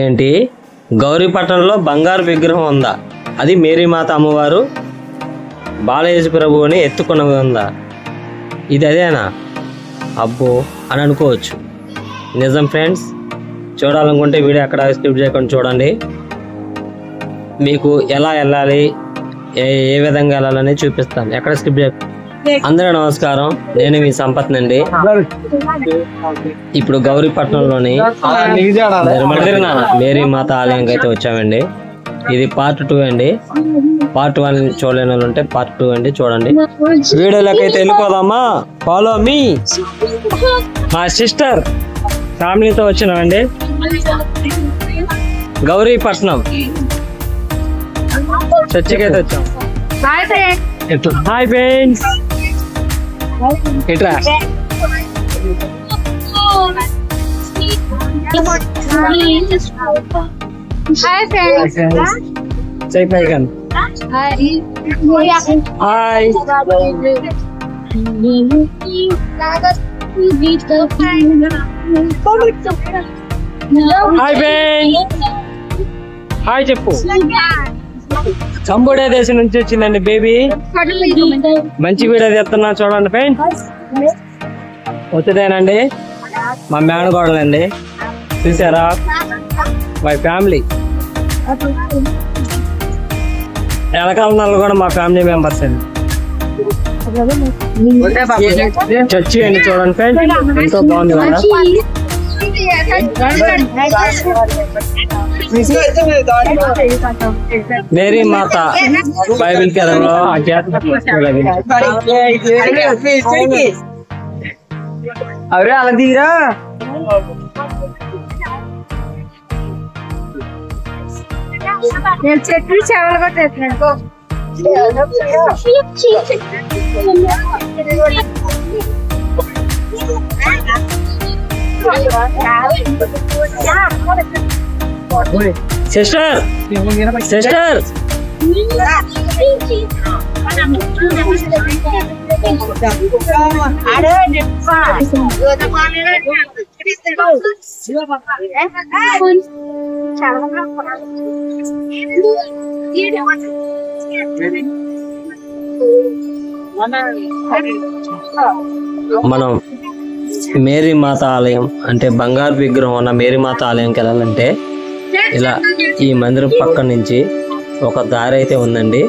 ఏంటి గౌరీపట్నంలో బంగారు విగ్రహం ఉందా? అది మేరీమాత అమ్మవారు బాలయేసు ప్రభువుని ఎత్తుకున్నది ఉందా? ఇది అదేనా? అబ్బో అని అనుకోవచ్చు. నిజం ఫ్రెండ్స్. చూడాలనుకుంటే వీడియో అక్కడ స్కిప్ చేయకుండా చూడండి. మీకు ఎలా వెళ్ళాలి, ఏ విధంగా వెళ్ళాలని చూపిస్తాను. ఎక్కడ స్కిప్ చేయకుండా. అందరూ నమస్కారం, నేను మీ సంపత్ అండి. ఇప్పుడు గౌరీపట్నంలోని మేరీమాత ఆలయానికి అయితే వచ్చామండి. ఇది పార్ట్ 2 అండి. పార్ట్ 1 చూడలేని వాళ్ళు ఉంటే పార్ట్ 2 అండి, చూడండి. వీడియోలోకి అయితే వెళ్ళిపోదామా? Follow me. మా సిస్టర్ ఫ్యామిలీతో వచ్చినామండి గౌరీపట్నం చర్చికి అయితే వచ్చాం. హాయ్ ఫ్రెండ్స్, ఇట్రా. Hi friends. Say hi again. Hi. Hi. Hi friends. Hi చెప్పు. కంబోడియా దేశం నుంచి వచ్చిందండి బేబీ. మంచి వీడియో తెస్తున్నా చూడండి ఫ్రెండ్స్. వచ్చేదేనండి మా మేనగోడలండి, చూసారా? My family. వెనకాల వాళ్ళు కూడా మా ఫ్యామిలీ మెంబర్స్ అండి. చర్చి అండి చూడండి ఫ్రెండ్స్, ఎంతో బాగుంది కదా. మేరీమాత బైబిల్ కేంద్రంలో అవరే అలా దిగిరా. నేను చెట్లు చెవలు కొట్టేస్తున్నాను. సిస్టర్ సిస్టర్ మనం మేరీమాత ఆలయం అంటే బంగారు విగ్రహం ఉన్న మేరీమాత ఆలయంకి వెళ్ళాలంటే ఇలా ఈ మందిరం పక్క నుంచి ఒక దారి అయితే ఉందండి.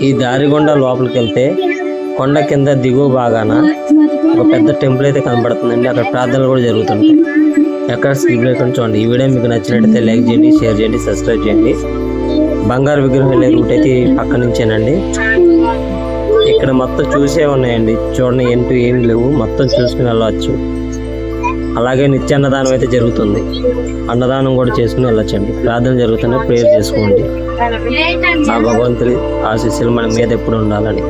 ఈ దారి గుండా లోపలికి వెళ్తే కొండ కింద దిగువ భాగాన ఒక పెద్ద టెంపుల్ అయితే కనబడుతుందండి. అక్కడ ప్రార్థనలు కూడా జరుగుతుంటాయి. ఎక్కడ స్కిప్ లేకుండా చూడండి. ఈ వీడియో మీకు నచ్చినట్టయితే లైక్ చేయండి, షేర్ చేయండి, సబ్స్క్రైబ్ చేయండి. బంగారు విగ్రహం వెళ్ళే రూట్ అయితే పక్క నుంచేనండి. ఇక్కడ మొత్తం చూసే ఉన్నాయండి, చూడండి. ఏంటూ ఏమి లేవు, మొత్తం చూసుకుని వెళ్ళవచ్చు. అలాగే నిత్య అన్నదానం అయితే జరుగుతుంది. అన్నదానం కూడా చేసుకుని వెళ్ళొచ్చండి. ప్రార్థన జరుగుతున్నాయి, ప్రేయర్ చేసుకోండి. ఆ భగవంతుడి ఆశీస్సులు మన మీద ఎప్పుడు ఉండాలని.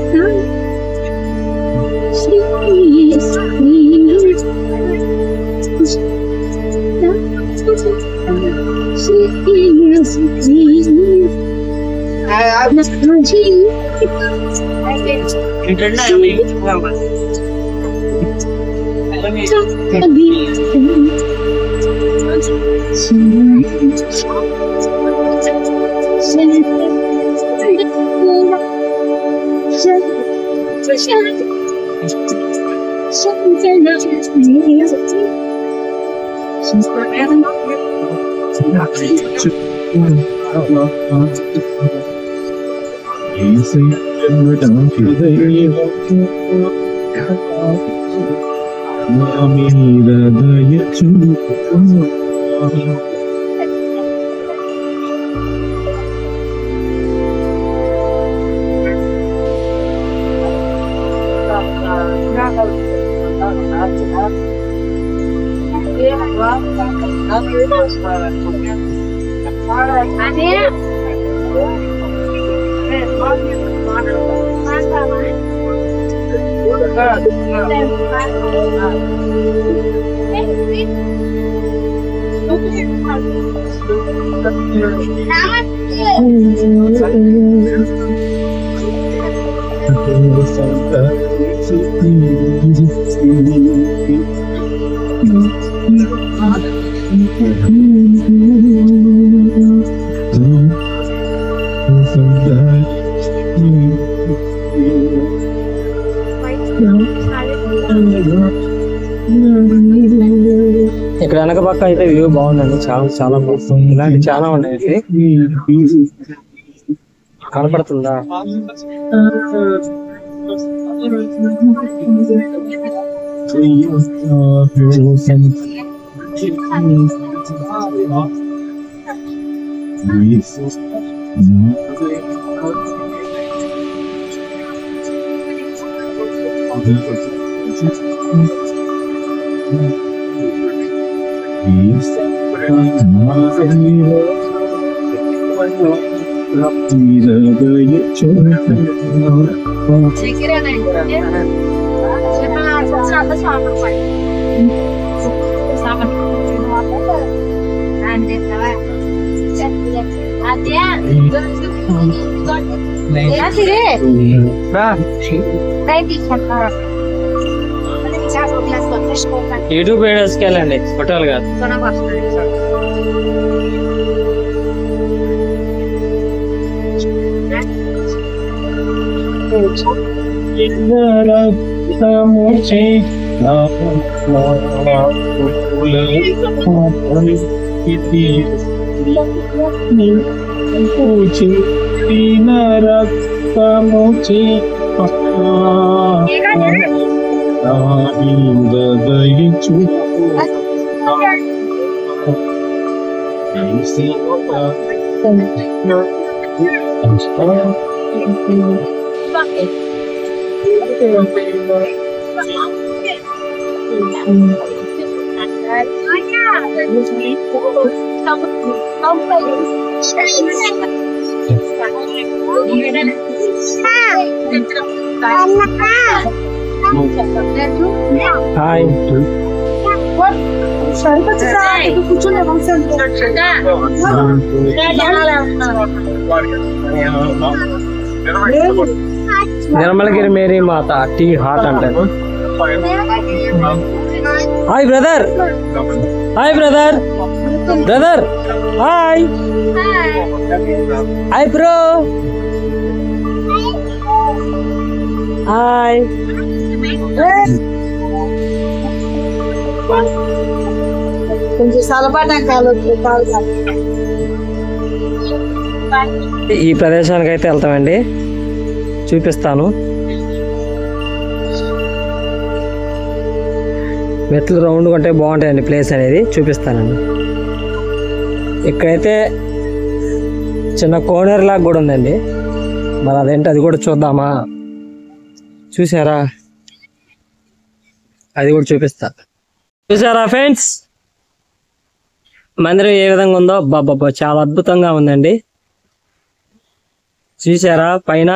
Thank you. వెనక పక్క అయితే వ్యూ బాగుందండి, చాలా చాలా బాగుంది. ఇలాంటి చాలా ఉన్నాయి. కనపడుతుందా? యూట్యూబ్ వీడియోస్కి వెళ్ళండి, ఫోటోలు కాదు. హాయ్, నిర్మలగిరి మేరీ మాత టీ హాట్ అంటారు. Hi brother, hi brother, brother hi, hi bro, hi. ఈ ప్రదేశానికి అయితే వెళ్తామండి, చూపిస్తాను. మెట్లు రౌండ్ కొంటే బాగుంటాయండి, ప్లేస్ అనేది చూపిస్తానండి. ఇక్కడైతే చిన్న కోనేరు లాగా కూడా ఉందండి, మరి అదేంటి అది కూడా చూద్దామా? చూసారా? అది కూడా చూపిస్తా. చూసారా ఫ్రెండ్స్, మందిరం ఏ విధంగా ఉందో? బాబా చాలా అద్భుతంగా ఉందండి. చూసారా పైన?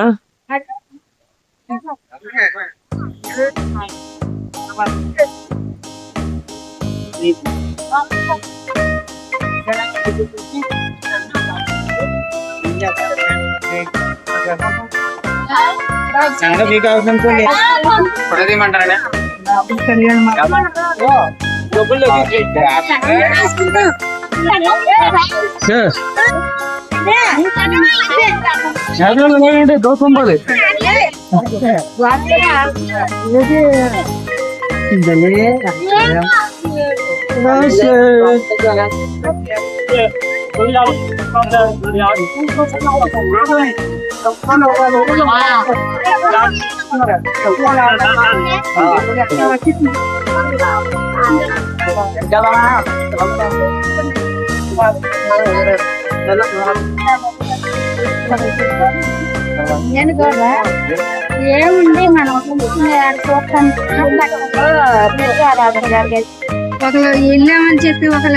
ఏముంది మనం ఒకరు వెళ్ళామని చెప్పి ఒకరు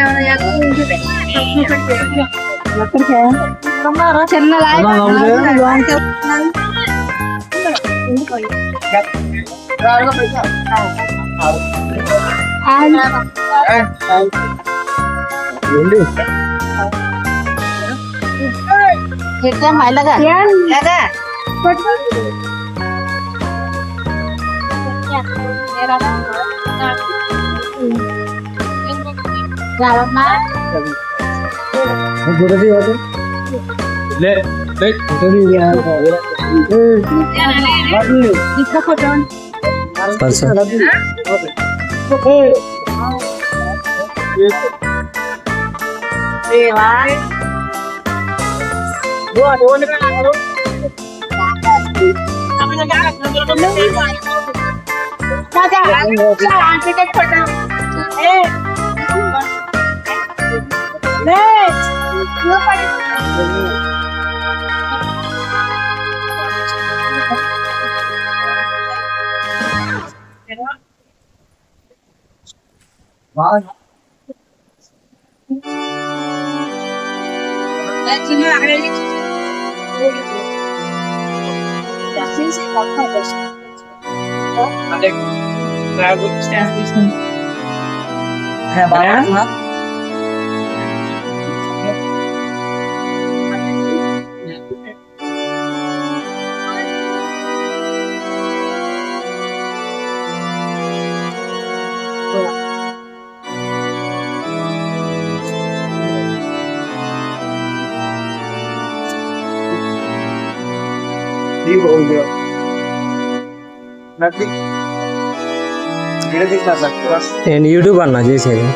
నేను యూట్యూబ్ అన్నా చేసేది.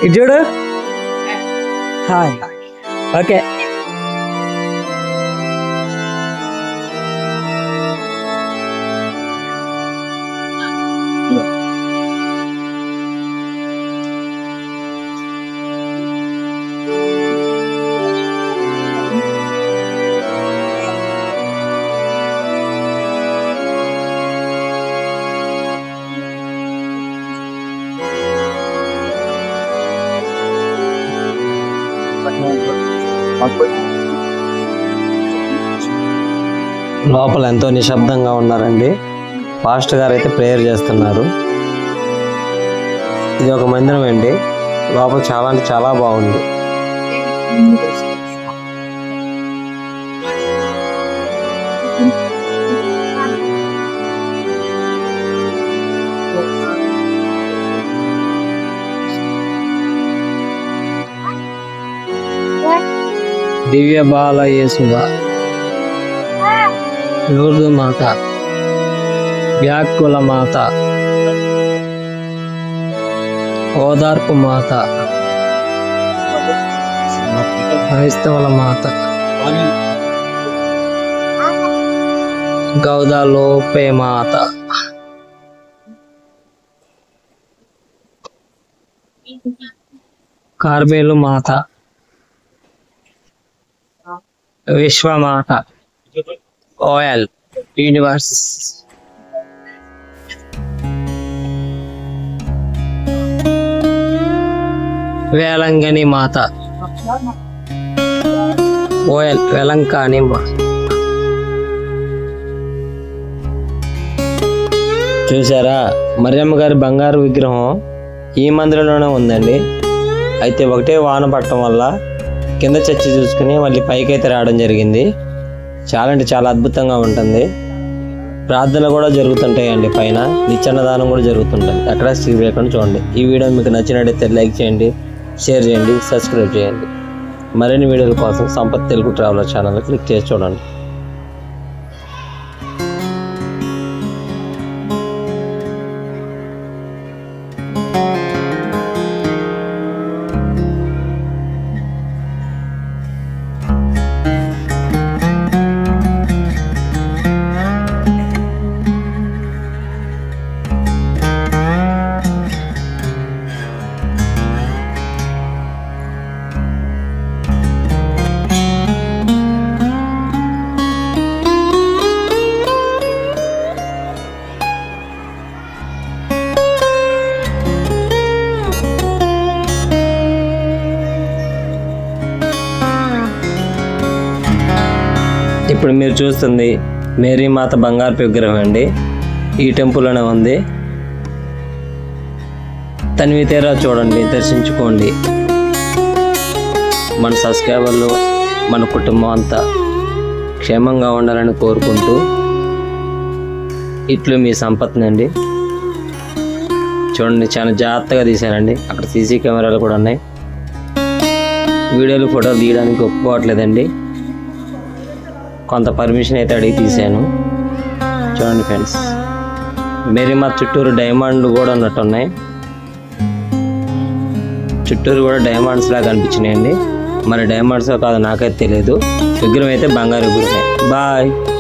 ఇది చూడు. హాయ్. ఓకే. లోపల ఎంతో నిశ్శబ్దంగా ఉన్నారండి. పాస్టర్ గారు అయితే ప్రేయర్ చేస్తున్నారు. ఇది ఒక మందిరం అండి. లోపల చాలా అంటే చాలా బాగుంది. దివ్య బాల యేసువ, లూర్దు మాత, వ్యాకుల మాత, ఓదార్పు మాత, క్రైస్తవుల మాత, గౌదాలోపే మాత, కార్మేలు మాత, విశ్వమాత, ఓఎల్ యూనివర్స్, వేలంగని మాత, ఓఎల్ వెలంకాని మాత. చూసారా, మరియమ్మ గారి బంగారు విగ్రహం ఈ మందిరంలోనే ఉందండి. అయితే ఒకటే వాన పట్టడం వల్ల కింద చర్చి చూసుకుని మళ్ళీ పైకి అయితే రావడం జరిగింది. చాలా అంటే చాలా అద్భుతంగా ఉంటుంది. ప్రార్థనలు కూడా జరుగుతుంటాయండి. పైన నిత్యాన్నదానం కూడా జరుగుతుంటుంది. ఎక్కడ స్కిప్ చేయకుండా చూడండి. ఈ వీడియో మీకు నచ్చినట్టయితే లైక్ చేయండి, షేర్ చేయండి, సబ్స్క్రైబ్ చేయండి. మరిన్ని వీడియోల కోసం Sampath Telugu traveller channel click చేసి చూడండి. ఇప్పుడు మీరు చూస్తుంది మేరీ మాత బంగారు విగ్రహం అండి. ఈ టెంపుల్లోనే ఉంది. తనివి తీరా చూడండి, దర్శించుకోండి. మన సబ్స్క్రైబర్లు, మన కుటుంబం అంతా క్షేమంగా ఉండాలని కోరుకుంటూ ఇట్లు మీ సంపత్నండి. చూడండి, చాలా జాగ్రత్తగా తీశానండి. అక్కడ సీసీ కెమెరాలు కూడా ఉన్నాయి. వీడియోలు ఫోటోలు తీయడానికి ఒప్పుకోవట్లేదండి. కొంత పర్మిషన్ అయితే అడిగి తీశాను. చూడండి ఫ్రెండ్స్, మేరీ మాత చుట్టూరు డైమండ్లు కూడా ఉన్నట్టున్నాయి. చుట్టూరు కూడా డైమండ్స్ లాగా కనిపించినాయండి. మరి డైమండ్స్ కాదు నాకైతే తెలియదు. విగ్రహం అయితే బంగారు విగ్రహమే. బాయ్.